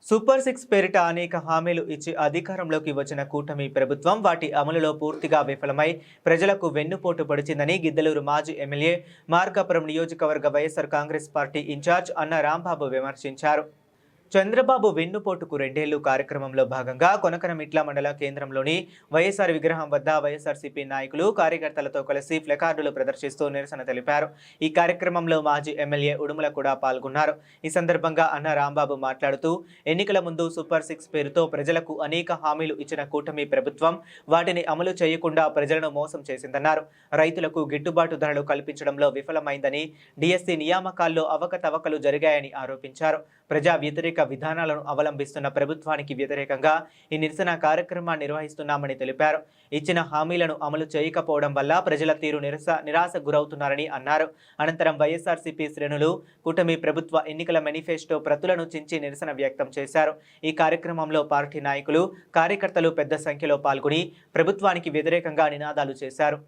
Super six పేరిట అనేక హామీలు ఇచ్చి అధికారంలోకి వచ్చిన కూటమి ప్రభుత్వం వాటి అమలులో పూర్తిగా విఫలమై ప్రజలకు వెన్నుపోటు పొడిచిందని గిద్దలూరు మాజీ ఎమ్మెల్యే మార్కాపురం నియోజకవర్గ వైఎస్ఆర్ కాంగ్రెస్ పార్టీ ఇన్ఛార్జ్ అన్న రాంబాబు విమర్శించారు. చంద్రబాబు వెన్నుపోటుకు రెండేళ్లు కార్యక్రమంలో భాగంగా కొనకనమిట్ల మండల కేంద్రంలోని వైఎస్ఆర్ విగ్రహం వద్ద వైఎస్ఆర్సీపీ నాయకులు కార్యకర్తలతో కలిసి ప్లకార్డులు ప్రదర్శిస్తూ నిరసన తెలిపారు. ఈ కార్యక్రమంలో మాజీ ఎమ్మెల్యే ఉడుమల కూడా పాల్గొన్నారు. ఈ సందర్భంగా అన్న రాంబాబు మాట్లాడుతూ ఎన్నికల ముందు సూపర్ సిక్స్ పేరుతో ప్రజలకు అనేక హామీలు ఇచ్చిన కూటమి ప్రభుత్వం వాటిని అమలు చేయకుండా ప్రజలను మోసం చేసిందన్నారు. రైతులకు గిట్టుబాటు ధరలు కల్పించడంలో విఫలమైందని, డిఎస్సి నియామకాల్లో అవకతవకలు జరిగాయని ఆరోపించారు. ప్రజా వ్యతిరేక విధానాలను అవలంబిస్తున్న ప్రభుత్వానికి వ్యతిరేకంగా ఈ నిరసన కార్యక్రమాన్ని నిర్వహిస్తున్నామని తెలిపారు. ఇచ్చిన హామీలను అమలు చేయకపోవడం వల్ల ప్రజల తీరు నిరాశ గురవుతున్నారని అన్నారు. అనంతరం వైఎస్ఆర్సీపీ శ్రేణులు కూటమి ప్రభుత్వ ఎన్నికల మేనిఫెస్టో ప్రతులను చించి నిరసన వ్యక్తం చేశారు. ఈ కార్యక్రమంలో పార్టీ నాయకులు, కార్యకర్తలు పెద్ద సంఖ్యలో పాల్గొని ప్రభుత్వానికి వ్యతిరేకంగా నినాదాలు చేశారు.